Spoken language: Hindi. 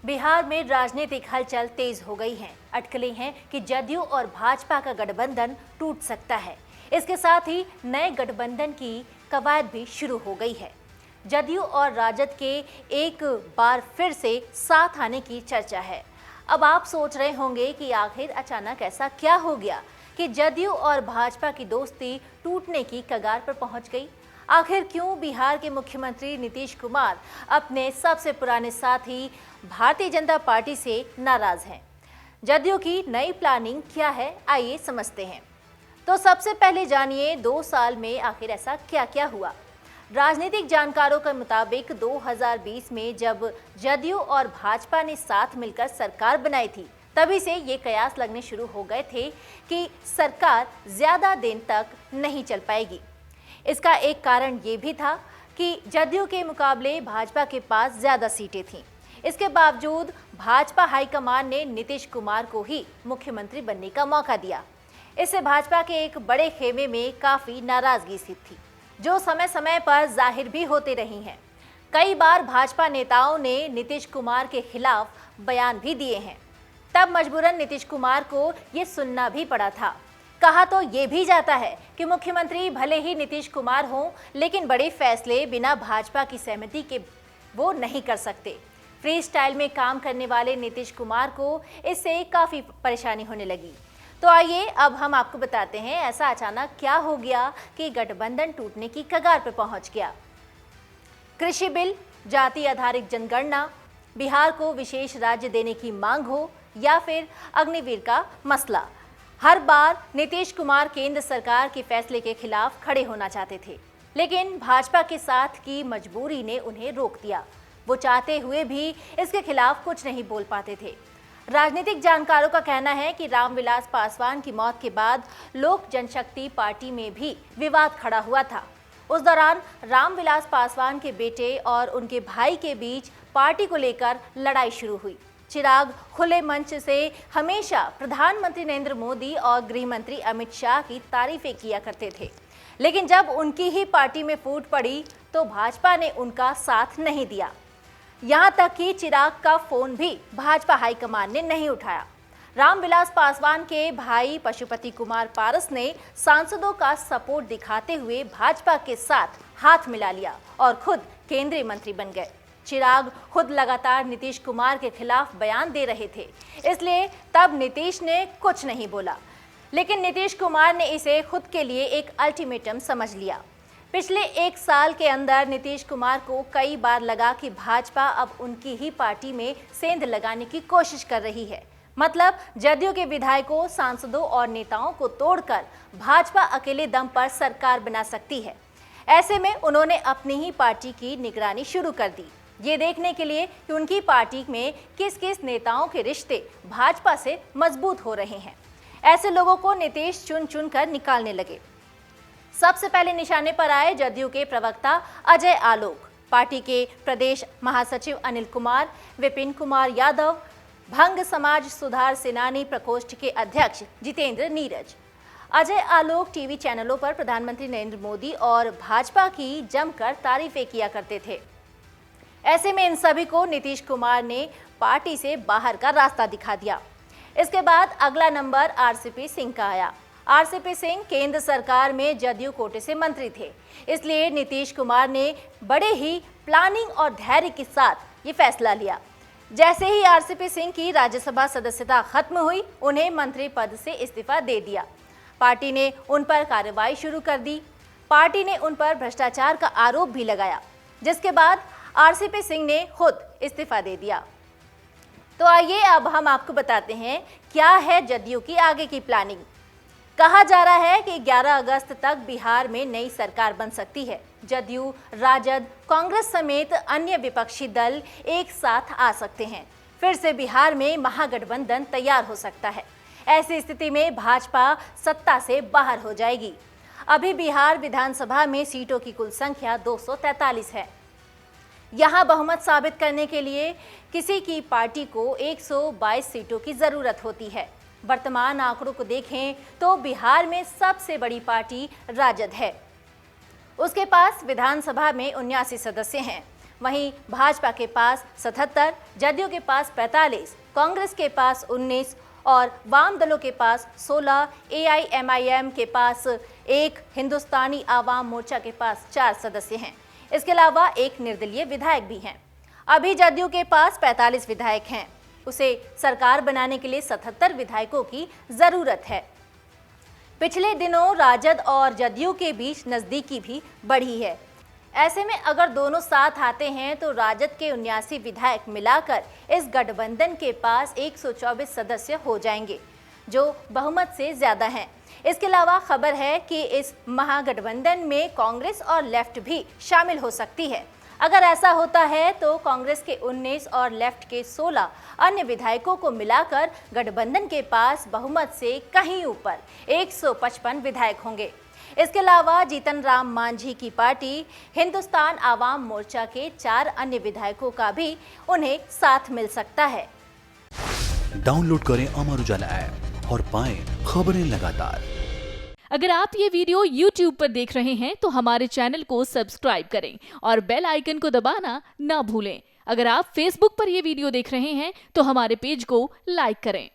बिहार में राजनीतिक हलचल तेज हो गई है। अटकलें हैं कि जदयू और भाजपा का गठबंधन टूट सकता है। इसके साथ ही नए गठबंधन की कवायद भी शुरू हो गई है। जदयू और राजद के एक बार फिर से साथ आने की चर्चा है। अब आप सोच रहे होंगे कि आखिर अचानक ऐसा क्या हो गया कि जदयू और भाजपा की दोस्ती टूटने की कगार पर पहुंच गई। आखिर क्यों बिहार के मुख्यमंत्री नीतीश कुमार अपने सबसे पुराने साथी भारतीय जनता पार्टी से नाराज हैं? जदयू की नई प्लानिंग क्या है, आइए समझते हैं। तो सबसे पहले जानिए 2 साल में आखिर ऐसा क्या क्या हुआ। राजनीतिक जानकारों के मुताबिक 2020 में जब जदयू और भाजपा ने साथ मिलकर सरकार बनाई थी, तभी से ये कयास लगने शुरू हो गए थे कि सरकार ज्यादा दिन तक नहीं चल पाएगी। इसका एक कारण ये भी था कि जदयू के मुकाबले भाजपा के पास ज्यादा सीटें थीं। इसके बावजूद भाजपा हाईकमान ने नीतीश कुमार को ही मुख्यमंत्री बनने का मौका दिया। इससे भाजपा के एक बड़े खेमे में काफी नाराजगी सी थी, जो समय समय पर जाहिर भी होती रही हैं। कई बार भाजपा नेताओं ने नीतीश कुमार के खिलाफ बयान भी दिए हैं। तब मजबूरन नीतीश कुमार को ये सुनना भी पड़ा था। कहा तो ये भी जाता है कि मुख्यमंत्री भले ही नीतीश कुमार हों, लेकिन बड़े फैसले बिना भाजपा की सहमति के वो नहीं कर सकते। फ्री स्टाइल में काम करने वाले नीतीश कुमार को इससे काफ़ी परेशानी होने लगी। तो आइए अब हम आपको बताते हैं ऐसा अचानक क्या हो गया कि गठबंधन टूटने की कगार पर पहुंच गया। कृषि बिल, जाति आधारित जनगणना, बिहार को विशेष राज्य देने की मांग हो या फिर अग्निवीर का मसला, हर बार नीतीश कुमार केंद्र सरकार के फैसले के खिलाफ खड़े होना चाहते थे, लेकिन भाजपा के साथ की मजबूरी ने उन्हें रोक दिया। वो चाहते हुए भी इसके खिलाफ कुछ नहीं बोल पाते थे। राजनीतिक जानकारों का कहना है कि रामविलास पासवान की मौत के बाद लोक जनशक्ति पार्टी में भी विवाद खड़ा हुआ था। उस दौरान रामविलास पासवान के बेटे और उनके भाई के बीच पार्टी को लेकर लड़ाई शुरू हुई। चिराग खुले मंच से हमेशा प्रधानमंत्री नरेंद्र मोदी और गृह मंत्री अमित शाह की तारीफें किया करते थे, लेकिन जब उनकी ही पार्टी में फूट पड़ी तो भाजपा ने उनका साथ नहीं दिया। यहां तक कि चिराग का फोन भी भाजपा हाईकमान ने नहीं उठाया। रामविलास पासवान के भाई पशुपति कुमार पारस ने सांसदों का सपोर्ट दिखाते हुए भाजपा के साथ हाथ मिला लिया और खुद केंद्रीय मंत्री बन गए। चिराग खुद लगातार नीतीश कुमार के खिलाफ बयान दे रहे थे, इसलिए तब नीतीश ने कुछ नहीं बोला, लेकिन नीतीश कुमार ने इसे खुद के लिए एक अल्टीमेटम समझ लिया। पिछले 1 साल के अंदर नीतीश कुमार को कई बार लगा कि भाजपा अब उनकी ही पार्टी में सेंध लगाने की कोशिश कर रही है। मतलब जदयू के विधायकों, सांसदों और नेताओं को तोड़कर भाजपा अकेले दम पर सरकार बना सकती है। ऐसे में उन्होंने अपनी ही पार्टी की निगरानी शुरू कर दी, ये देखने के लिए कि उनकी पार्टी में किस किस नेताओं के रिश्ते भाजपा से मजबूत हो रहे हैं। ऐसे लोगों को नीतीश चुन चुन कर निकालने लगे। सबसे पहले निशाने पर आए जदयू के प्रवक्ता अजय आलोक, पार्टी के प्रदेश महासचिव अनिल कुमार, विपिन कुमार यादव, भंग समाज सुधार सेनानी प्रकोष्ठ के अध्यक्ष जितेंद्र नीरज। अजय आलोक टीवी चैनलों पर प्रधानमंत्री नरेंद्र मोदी और भाजपा की जमकर तारीफें किया करते थे। ऐसे में इन सभी को नीतीश कुमार ने पार्टी से बाहर का रास्ता दिखा दिया। इसके बाद अगला नंबर आरसीपी सिंह का आया। आरसीपी सिंह केंद्र सरकार में जदयू कोटे से मंत्री थे, इसलिए नीतीश कुमार ने बड़े ही प्लानिंग और धैर्य के साथ ये फैसला लिया। जैसे ही आरसीपी सिंह की राज्यसभा सदस्यता खत्म हुई, उन्हें मंत्री पद से इस्तीफा दे दिया। पार्टी ने उन पर कार्रवाई शुरू कर दी। पार्टी ने उन पर भ्रष्टाचार का आरोप भी लगाया, जिसके बाद आरसीपी सिंह ने खुद इस्तीफा दे दिया। तो आइए अब हम आपको बताते हैं क्या है जदयू की आगे की प्लानिंग। कहा जा रहा है कि 11 अगस्त तक बिहार में नई सरकार बन सकती है। जदयू, राजद, कांग्रेस समेत अन्य विपक्षी दल एक साथ आ सकते हैं। फिर से बिहार में महागठबंधन तैयार हो सकता है। ऐसी स्थिति में भाजपा सत्ता से बाहर हो जाएगी। अभी बिहार विधानसभा में सीटों की कुल संख्या 243 है। यहाँ बहुमत साबित करने के लिए किसी की पार्टी को 122 सीटों की जरूरत होती है। वर्तमान आंकड़ों को देखें तो बिहार में सबसे बड़ी पार्टी राजद है। उसके पास विधानसभा में 79 सदस्य हैं। वहीं भाजपा के पास 77, जदयू के पास 45, कांग्रेस के पास 19 और वाम दलों के पास 16, AIMIM के पास 1, हिंदुस्तानी आवाम मोर्चा के पास 4 सदस्य हैं। इसके अलावा एक निर्दलीय विधायक भी हैं। अभी जदयू के पास 45 विधायक हैं। उसे सरकार बनाने के लिए 77 विधायकों की जरूरत है। पिछले दिनों राजद और जदयू के बीच नजदीकी भी बढ़ी है। ऐसे में अगर दोनों साथ आते हैं तो राजद के 79 विधायक मिलाकर इस गठबंधन के पास 124 सदस्य हो जाएंगे, जो बहुमत से ज्यादा हैं। इसके अलावा खबर है कि इस महागठबंधन में कांग्रेस और लेफ्ट भी शामिल हो सकती है। अगर ऐसा होता है तो कांग्रेस के 19 और लेफ्ट के 16 अन्य विधायकों को मिलाकर गठबंधन के पास बहुमत से कहीं ऊपर 155 विधायक होंगे। इसके अलावा जीतन राम मांझी की पार्टी हिंदुस्तान आवाम मोर्चा के 4 अन्य विधायकों का भी उन्हें साथ मिल सकता है। डाउनलोड करें अमर उजाला ऐप और पाएं खबरें लगातार। अगर आप ये वीडियो YouTube पर देख रहे हैं तो हमारे चैनल को सब्सक्राइब करें और बेल आइकन को दबाना ना भूलें। अगर आप Facebook पर ये वीडियो देख रहे हैं तो हमारे पेज को लाइक करें।